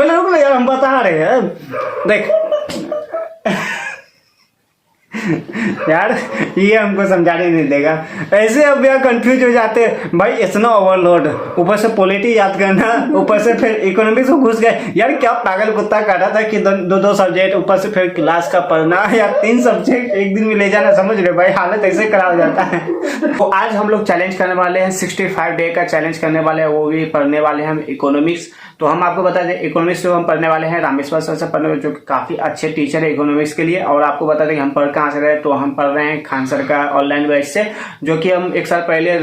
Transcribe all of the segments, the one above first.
पहले रुक ना यार, हम बता रहे हैं। देख यार ये हमको समझाने नहीं देगा, ऐसे अब यार कंफ्यूज हो जाते हैं भाई, इतना ओवरलोड, ऊपर से पॉलिटी याद करना, ऊपर से फिर इकोनॉमिक्स में घुस गए यार। क्या पागल कुत्ता काटा था कि दो सब्जेक्ट, ऊपर से फिर क्लास का पढ़ना यार, 3 सब्जेक्ट एक दिन में ले जाना, समझ रहे भाई, हालत ऐसे खराब हो जाता है। तो आज हम लोग चैलेंज करने वाले हैं, 65 डे का चैलेंज करने वाले हैं, वो भी पढ़ने वाले हैं हम इकोनॉमिक्स। तो हम आपको बता दें इकोनॉमिक्स जो हम पढ़ने वाले हैं रामेश्वर सर से पढ़ने वाले, जो काफी अच्छे टीचर है इकोनॉमिक्स के लिए। और आपको बता दें कि हम पढ़ कहाँ से रहे, तो हम पढ़ रहे हैं खान सर का ऑनलाइन बैच से, जो कि हम 1 साल पहले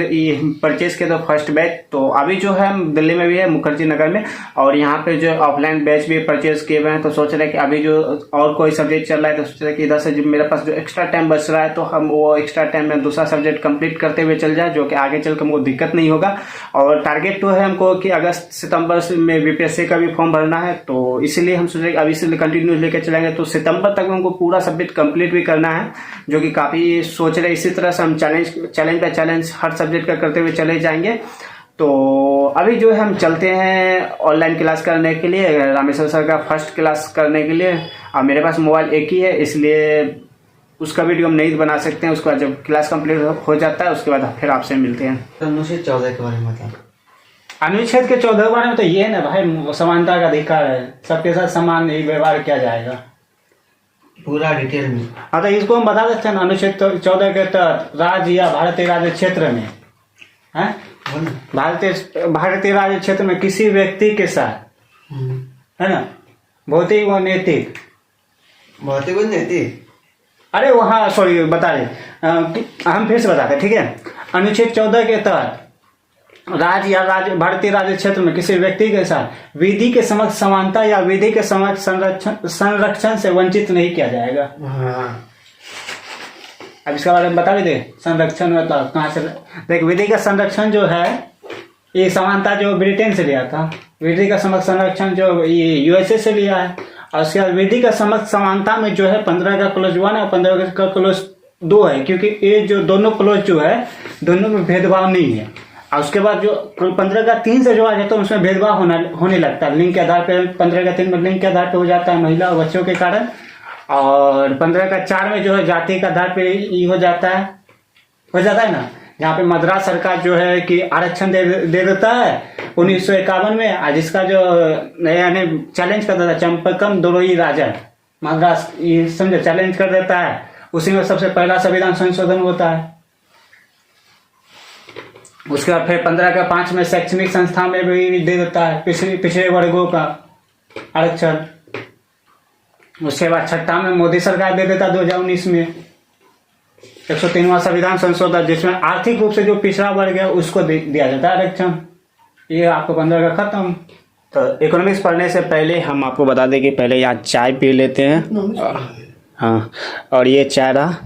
परचेज किए थे फर्स्ट बैच। तो अभी जो है हम दिल्ली में भी है, मुखर्जी नगर में, और यहाँ पे जो ऑफलाइन बैच भी परचेज किए हुए हैं। तो सोच रहे हैं कि अभी जो और कोई सब्जेक्ट चल रहा है, तो सोच रहे कि इधर से जो मेरे पास जो एक्स्ट्रा टाइम बच रहा है, तो हम वो एक्स्ट्रा टाइम में दूसरा सब्जेक्ट कंप्लीट करते हुए चल जाए, जो कि आगे चल कर हमको दिक्कत नहीं होगा। और टारगेट तो है हमको कि अगस्त सितंबर में बीपीएससी का भी फॉर्म भरना है, तो इसीलिए हम सोच रहे कि अभी से कंटिन्यू लेकर चलेंगे, तो सितंबर तक हमको पूरा सब्जेक्ट कंप्लीट भी करना है, जो कि काफी सोच रहे। इसी तरह से हम challenge by challenge her subject का करते हुए चले जाएंगे। तो अभी जो है हम चलते हैं ऑनलाइन क्लास करने के लिए, रामेश्वर सर का फर्स्ट क्लास करने के लिए। अब मेरे पास मोबाइल एक ही है, इसलिए उसका वीडियो हम नहीं बना सकते हैं। उसके बाद जब क्लास कंप्लीट हो जाता है, उसके बाद फिर आपसे मिलते हैं। अनुच्छेद 14 के बारे में बता। अनुच्छेद के 14 के बारे में तो ये है ना भाई, समानता का अधिकार है, सबके साथ समान व्यवहार किया जाएगा, पूरा डिटेल में। हाँ तो इसको हम बता देते हैं ना, अनुच्छेद 14 के तहत राज्य या भारतीय राज्य क्षेत्र में है, भारतीय राज्य क्षेत्र में किसी व्यक्ति के साथ है ना, भौतिक व नैतिक, अरे वहाँ सॉरी बता रहे, हम फिर से बताते हैं, ठीक है। अनुच्छेद 14 के तहत राज्य या भारतीय राज्य क्षेत्र में किसी व्यक्ति के साथ विधि के समक्ष समानता या विधि के समक्ष संरक्षण से वंचित नहीं किया जाएगा। अब इसके बारे में बता भी दे, संरक्षण मतलब कहाँ से देख, विधि का संरक्षण जो है ये समानता जो ब्रिटेन से लिया था, विधि का समक्ष संरक्षण जो ये यूएसए से लिया है। और उसके बाद विधि का समक्ष समानता में जो है 15 का क्लोज 1 और 15 का क्लोज 2 है, क्योंकि ये जो दोनों क्लोज जो है दोनों में भेदभाव नहीं है। और उसके बाद जो 15 का 3 से जो आ जाता है उसमें भेदभाव होने लगता है, लिंग के आधार पे 15 का 3 में लिंग के आधार पे हो जाता है, महिला और बच्चों के कारण। और 15 का 4 में जो है जाति के आधार पे ये हो जाता है ना, जहाँ पे मद्रास सरकार जो है कि आरक्षण दे देता है 1951 में, जिसका जो नया चैलेंज कर देता है चंपकम दोरोई राजन, मद्रास ये समझे चैलेंज कर देता है, उसी में सबसे पहला संविधान संशोधन होता है। उसके बाद फिर 15 का 5 में शैक्षणिक संस्था में भी दे देता है पिछड़े वर्गों का आरक्षण। उसके बाद 6 में मोदी सरकार दे देता 2019 में 103वां संविधान संशोधन, जिसमें आर्थिक रूप से जो पिछड़ा वर्ग है उसको दिया जाता है आरक्षण। ये आपको 15 का खत्म। तो इकोनॉमिक्स पढ़ने से पहले हम आपको बता दें कि पहले यहाँ चाय पी लेते हैं। हाँ, और ये चाय रहा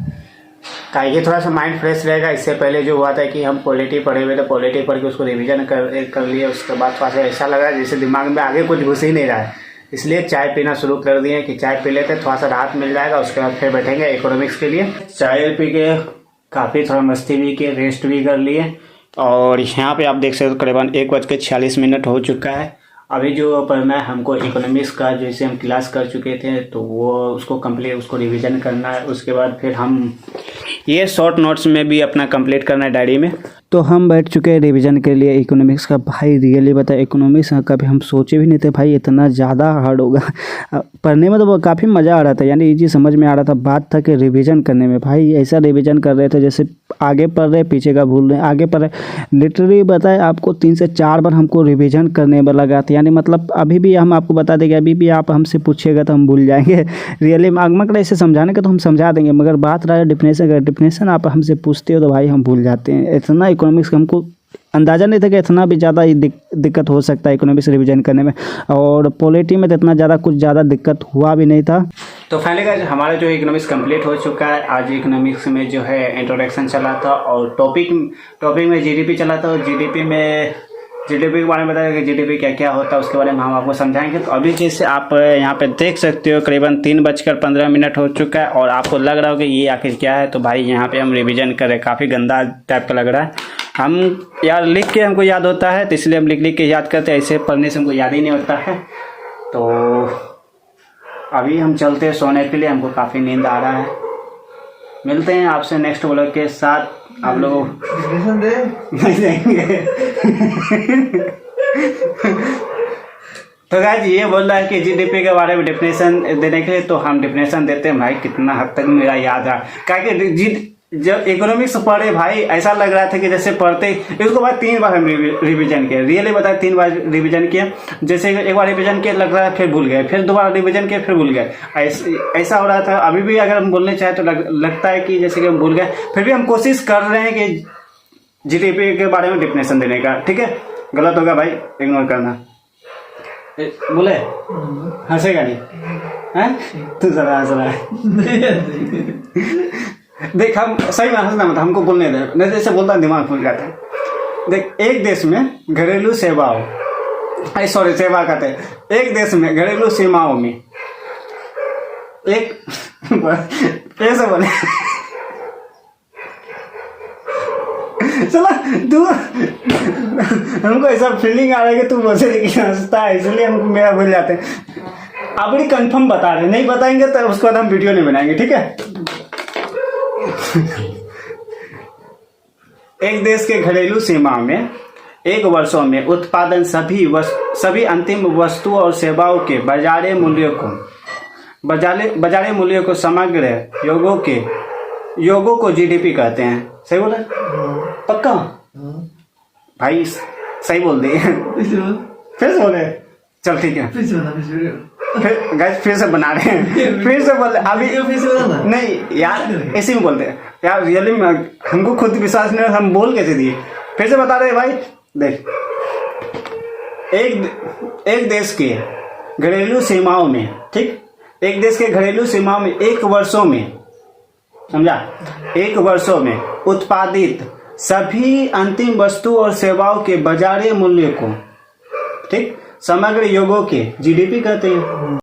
का, ये थोड़ा सा माइंड फ्रेश रहेगा। इससे पहले जो हुआ था कि हम पॉलिटी पढ़े हुए थे, पॉलिटी पढ़ के उसको रिवीजन कर लिए, उसके बाद थोड़ा सा ऐसा लगा जैसे दिमाग में आगे कुछ घुस ही नहीं रहा है, इसलिए चाय पीना शुरू कर दिए कि चाय पी लेते, थोड़ा सा राहत मिल जाएगा। उसके बाद फिर बैठेंगे इकोनॉमिक्स के लिए। चाय पी के काफ़ी थोड़ा मस्ती भी किए, रेस्ट भी कर लिए। और यहाँ पे आप देख सकते हो करीबन 1:46 हो चुका है। अभी जो पढ़ना है हमको इकोनॉमिक्स का, जैसे हम क्लास कर चुके थे, तो वो उसको कंप्लीट उसको रिवीजन करना है। उसके बाद फिर हम ये शॉर्ट नोट्स में भी अपना कंप्लीट करना है डायरी में। तो हम बैठ चुके हैं रिवीजन के लिए इकोनॉमिक्स का। भाई रियली बता, इकोनॉमिक्स का कभी हम सोचे भी नहीं थे भाई इतना ज़्यादा हार्ड होगा। पढ़ने में तो वो काफ़ी मज़ा आ रहा था, यानी इजी समझ में आ रहा था। बात था कि रिवीजन करने में भाई ऐसा रिवीजन कर रहे थे जैसे आगे पढ़ रहे पीछे का भूल रहे, आगे पढ़ रहे। लिटरली बताए आपको 3 से 4 बार हमको रिवीजन करने में लगा था, यानी मतलब अभी भी हम आपको बता देंगे, अभी भी आप हमसे पूछिएगा तो हम भूल जाएंगे। रियली मगर ऐसे समझाने का तो हम समझा देंगे, मगर बात रहा है डिफिनेशन आप हमसे पूछते हो तो भाई हम भूल जाते हैं। इतना इकोनॉमिक्स का हमको अंदाज़ा नहीं था कि इतना भी ज़्यादा दिक्कत हो सकता है इकोनॉमिक्स रिवीजन करने में। और पॉलिटी में तो इतना ज़्यादा दिक्कत हुआ भी नहीं था। तो फाइनली गाइस हमारा जो इकोनॉमिक्स कंप्लीट हो चुका है। आज इकोनॉमिक्स में जो है इंट्रोडक्शन चला था और टॉपिक में जीडीपी चला था। और जीडीपी के बारे में बताया कि जीडीपी क्या क्या होता है, उसके बारे में हम आपको समझाएंगे। तो अभी जैसे आप यहाँ पे देख सकते हो करीबन 3:15 हो चुका है और आपको लग रहा हो कि ये आखिर क्या है, तो भाई यहाँ पे हम रिवीजन करें। काफ़ी गंदा टाइप का लग रहा है। हम यार लिख के हमको याद होता है, तो इसलिए हम लिख के याद करते हैं, ऐसे पढ़ने से हमको याद ही नहीं होता है। तो अभी हम चलते हैं सोने के लिए, हमको काफ़ी नींद आ रहा है। मिलते हैं आपसे नेक्स्ट व्लॉग के साथ। आप लोग नहीं देंगे। तो गाइस ये बोल रहा है कि जीडीपी के बारे में डेफिनेशन देने के लिए, तो हम डेफिनेशन देते हैं भाई। कितना हद तक मेरा याद है, क्या कि जब इकोनॉमिक्स पढ़े भाई ऐसा लग रहा था कि जैसे पढ़ते इसको बाद 3 बार हम रिवीजन किए, रियली बताया 3 बार रिवीजन किए। जैसे एक बार रिवीजन किए लग रहा है फिर भूल गए, फिर दोबारा रिवीजन किए फिर भूल गए, ऐसा हो रहा था। अभी भी अगर हम बोलने चाहें तो लगता है कि जैसे कि हम भूल गए, फिर भी हम कोशिश कर रहे हैं कि जीडीपी के बारे में डेफिनेशन देने का। ठीक है, गलत होगा भाई, इग्नोर करना। बोले हंसेगा नहीं है तू, जरा हंस रहा है। देख हम सही में हंसना मत, हमको बोलने दे, नहीं जैसे बोलता दिमाग फूल जाता है। देख एक देश में घरेलू सेवाओं, सॉरी सेवा कहते हैं, एक देश में घरेलू सीमाओं में एक ऐसे बोले चला तू, हमको ऐसा फीलिंग आ रहा है कि तू मुझे हंसता है, इसलिए हमको मेरा भूल जाते हैं। आप भी कंफर्म बता रहे, नहीं बताएंगे तो उसके बाद हम वीडियो नहीं बनाएंगे। ठीक है। एक देश के घरेलू सीमा में एक वर्षों में उत्पादन सभी अंतिम वस्तुओं और सेवाओं के बाजारे मूल्यों को समग्र योगों को जीडीपी कहते हैं। सही बोला? पक्का भाई, सही बोल दिए। फिर से बोले, चल ठीक है, फिर गाइस फिर से बना रहे हैं, फिर से बोल अभी फिर से नहीं यार, ऐसे में बोलते हैं यार, रियली हमको खुद विश्वास नहीं, हम बोल कैसे दिए। फिर से बता रहे भाई। देख एक देश के घरेलू सीमाओं में, ठीक, एक देश के घरेलू सीमाओं में एक वर्षों में, समझा, एक वर्षों में उत्पादित सभी अंतिम वस्तु और सेवाओं के बाजारी मूल्य को, ठीक, समग्र योगों के जीडीपी कहते हैं।